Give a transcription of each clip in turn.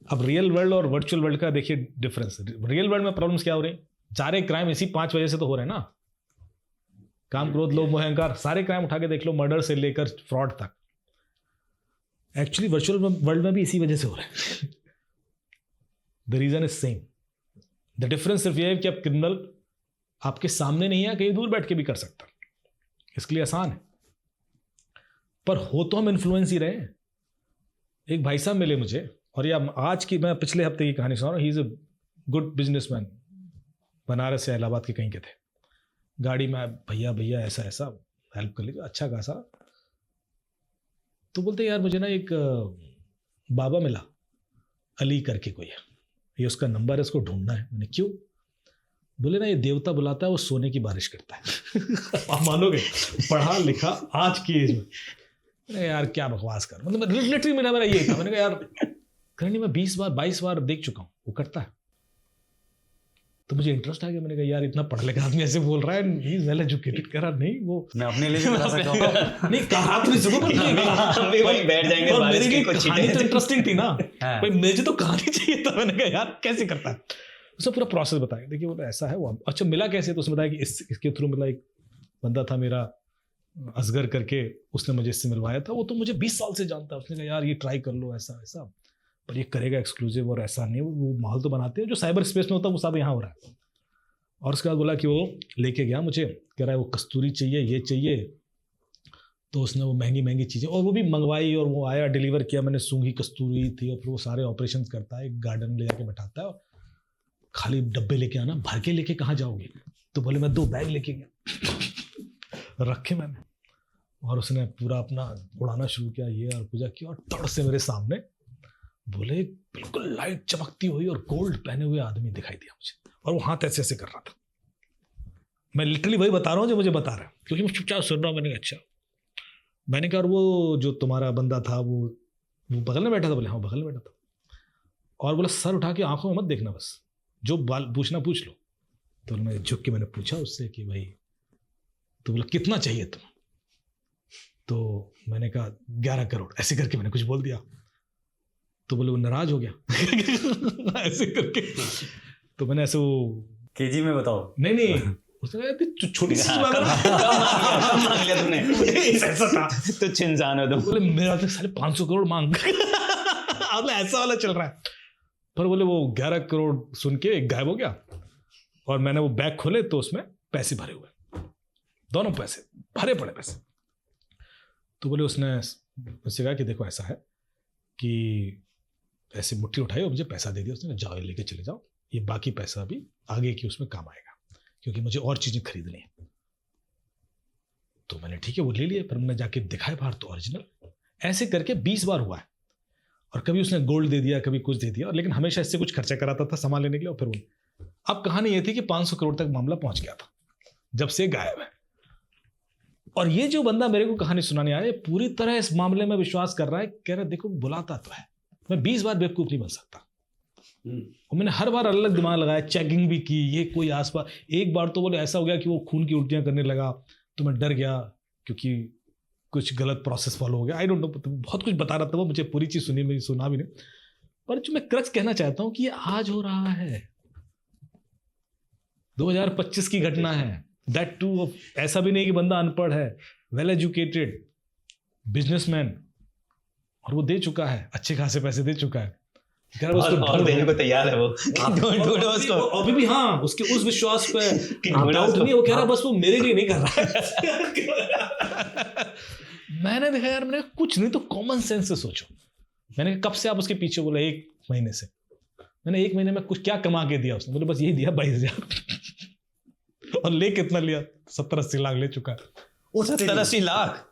अब real world और virtual world का देखिए डिफरेंस। रियल वर्ल्ड में प्रॉब्लम्स क्या हो रही हैं? सारे क्राइम इसी 5 वजह से तो हो रहे हैं ना। काम, क्रोध, लोभ, मोह, अहंकार, सारे क्राइम उठा के देख लो, मर्डर से लेकर फ्रॉड तक। एक्चुअली वर्चुअल वर्ल्ड में भी इसी वजह से हो रहे हैं। The reason is same. The difference सिर्फ यह है कि अब क्रिमिनल आपके सामने नहीं है, कहीं दूर बैठ के भी कर सकता, इसके लिए आसान है। पर हो तो हम इन्फ्लुएंस ही रहे हैं। एक भाई साहब मिले मुझे, और ये आज की, मैं पिछले हफ्ते की कहानी सुना रहा हूँ। He is a good businessman, Banaras से इलाहाबाद के कहीं के थे। गाड़ी में, भैया भैया ऐसा ऐसा हेल्प कर लीजिए, अच्छा खासा। तो बोलते यार मुझे ना एक बाबा मिला, अली करके कोई है, ये उसका नंबर है, इसको ढूंढना है। मैंने क्यों? बोले ना ये देवता बुलाता है, वो सोने की बारिश करता है। आप मानोगे, पढ़ा लिखा आज की एज में। यार क्या बकवास कर, मतलब लिटरली मेरा ये था। मैंने कहा यार करनी मैं 20 बार 22 बार देख चुका हूँ, वो करता है। तो मुझे इंटरेस्ट आ गया। मैंने कहा यार इतना पढ़ लिखा आदमी ऐसे बोल रहा है, ही इज वेल एजुकेटेड। कह रहा नहीं वो मैं अपने लिए भी बता सकता हूँ। नहीं कहा तो नहीं सकूं, वहीं बैठ जाएंगे। और मेरे लिए कहानी तो इंटरेस्टिंग थी ना भाई, मुझे तो कहानी चाहिए था। मैंने कहा यार कैसे करता है, उसने पूरा प्रोसेस बताया। देखिए वो ऐसा है, वो अच्छा मिला कैसे, तो उसने बताया कि इसके थ्रू मिला। एक बंदा था मेरा असगर करके, उसने मुझे इससे मिलवाया था। वो तो मुझे 20 साल से जानता है। उसने कहा यार ये ट्राई कर लो, ऐसा ऐसा, पर ये करेगा एक्सक्लूसिव और ऐसा नहीं। वो माहौल तो बनाते हैं जो साइबर स्पेस में होता है, वो सब यहाँ हो रहा है। और उसके बाद बोला कि वो लेके गया मुझे, कह रहा है वो कस्तूरी चाहिए, ये चाहिए। तो उसने वो महंगी महंगी चीज़ें और वो भी मंगवाई, और वो आया, डिलीवर किया। मैंने सूंघी, कस्तूरी थी। और फिर वो सारे ऑपरेशन करता है, एक गार्डन में ले जाके बैठाता है। खाली डब्बे लेके आना, भर के लेके कहाँ जाओगे? तो बोले मैं 2 बैग लेके गया, रखे मैंने। और उसने पूरा अपना उड़ाना शुरू किया, ये और पूजा की, और तड़ से मेरे सामने बोले बिल्कुल लाइट चमकती हुई और गोल्ड पहने हुए आदमी दिखाई दिया मुझे, और वो हाथ ऐसे ऐसे कर रहा था। मैं लिटरली वही बता रहा हूँ जो मुझे बता रहा है, क्योंकि मैं चुपचाप सुन रहा हूँ। मैंने कहा अच्छा। मैंने कहा और वो जो तुम्हारा बंदा था वो बगल में बैठा था? बोले हाँ बगल में बैठा था। और बोला सर उठा के आंखों में मत देखना, बस जो बाल पूछना पूछ लो। तो मैं झुक के मैंने पूछा उससे कि भाई, तो बोला कितना चाहिए तुम? तो मैंने कहा 11 करोड़, ऐसे करके मैंने कुछ बोल दिया। तो बोले वो नाराज हो गया ऐसे करके। तो मैंने ऐसे वो केजी में बताओ। नहीं उसने छोटी सी मांग लिया तूने। ऐसा था तुच्छ इंसान हो तुम। बोले मेरा तो साले 500 करोड़ मांग। ऐसा वाला चल रहा है। पर बोले वो 11 करोड़ सुन के गायब हो गया। और मैंने वो बैग खोले तो उसमें पैसे भरे हुए, दोनों पैसे भरे पड़े पैसे। तो बोले उसने मुझसे कहा कि देखो ऐसा है कि ऐसे मुट्ठी उठाई और मुझे पैसा दे दिया। उसने जाओ लेके चले जाओ, ये बाकी पैसा भी आगे की उसमें काम आएगा, क्योंकि मुझे और चीज़ें खरीदनी है। तो मैंने ठीक है वो ले लिए, पर मैंने जाके दिखाया बाहर तो ओरिजिनल। ऐसे करके 20 बार हुआ है। और कभी उसने गोल्ड दे दिया, कभी कुछ दे दिया, लेकिन हमेशा इससे कुछ खर्चा कराता था सामान लेने के लिए। और फिर वो अब कहानी ये थी कि 500 करोड़ तक मामला पहुंच गया था जब से गायब है। और ये जो बंदा मेरे को कहानी सुनाने आया, पूरी तरह इस मामले में विश्वास कर रहा है, कह रहा है देखो बुलाता तो है, मैं 20 बार बेवकूफ नहीं बन सकता। और मैंने हर बार अलग दिमाग लगाया, चेकिंग भी की, ये कोई आसपास। एक बार तो बोले ऐसा हो गया कि वो खून की उल्टियां करने लगा, तो मैं डर गया क्योंकि कुछ गलत प्रोसेस फॉलो हो गया। आई डोंट नो, बहुत कुछ बता रहा था वो, मुझे पूरी चीज सुना भी नहीं। पर जो मैं क्रक्स कहना चाहता हूं कि ये आज हो रहा है, 2025 की घटना है। दैट टू, ऐसा भी नहीं कि बंदा अनपढ़ है, वेल एजुकेटेड बिजनेसमैन, और वो दे चुका है, अच्छे खासे पैसे दे चुका है। और देने को तैयार है वो। ढूंढो उसको अभी भी। हाँ, उसके उस विश्वास पे डाउट नहीं। वो कह रहा बस वो मेरे लिए नहीं कर रहा है। मैंने देखा यार, मैंने कुछ नहीं तो कॉमन सेंस से सोचो। मैंने कब से आप उसके पीछे? बोला 1 महीने से। मैंने 1 महीने में कुछ क्या कमा के दिया उसने? बोले बस यही दिया 22,000। और ले कितना लिया? 70-80 लाख ले चुका है। 70-80 लाख।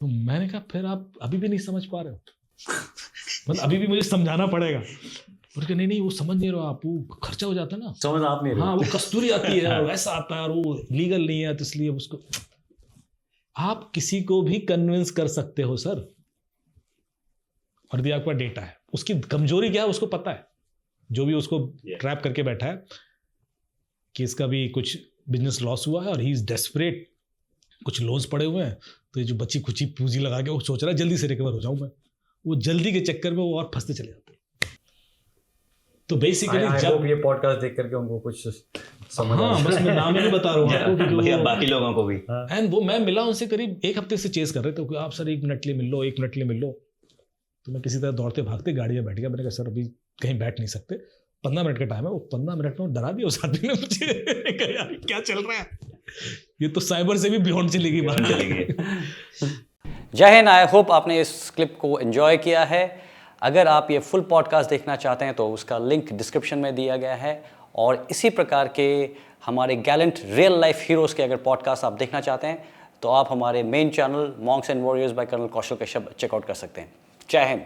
तो मैंने कहा फिर आप अभी भी नहीं समझ पा रहे हो? मतलब अभी भी मुझे समझाना पड़ेगा। बोले नहीं वो समझ नहीं रहे आप, वो खर्चा हो जाता है ना। समझ आप नहीं रहे। हाँ, वो कस्तूरी आती है और वैसा आता है, और वो लीगल नहीं है, तो इसलिए उसको आप किसी को भी कन्विंस कर सकते हो सर। और भी आपका डेटा है, उसकी कमजोरी क्या है उसको पता है, जो भी उसको ट्रैप करके बैठा है कि इसका भी कुछ बिजनेस लॉस हुआ है और ही इज डेस्परेट, कुछ लोन्स पड़े हुए हैं, तो ये जो बची खुची पूंजी लगा के वो सोच रहा है जल्दी से रिकवर हो जाऊं मैं। वो जल्दी के चक्कर में वो और फंसते चले जाते हैं। तो बेसिकली I जब hope ये पॉडकास्ट देख करके उनको कुछ समझ हाँ बस मैं नाम ही नहीं बता रहा हूँ आपको क्योंकि भैया वो बाकी लोगों को भी एंड वो मैं मिला उनसे करीब एक हफ्ते से चेस कर रहे थे कि आप सर 1 मिनट लिए मिल लो 1 मिनट लिए मिल लो। तो मैं किसी तरह दौड़ते भागते गाड़ी में बैठ गया। मैंने कहा सर अभी कहीं बैठ नहीं सकते, 15 मिनट का टाइम है। वो 15 मिनट में डरा दिया उस आदमी ने मुझे। मैंने कहा यार क्या चल रहा है, ये तो साइबर से भी बियॉन्ड चली गई बात। चली गई। जय हिंद। आई होप आपने इस क्लिप को एंजॉय किया है। अगर आप ये फुल पॉडकास्ट देखना चाहते हैं तो उसका लिंक डिस्क्रिप्शन में दिया गया है, और इसी प्रकार के हमारे गैलेंट रियल लाइफ हीरोज़ के अगर पॉडकास्ट आप देखना चाहते हैं तो आप हमारे main channel monks and warriors by colonel Kaushal Kashyap check out कर सकते हैं। जय हिंद।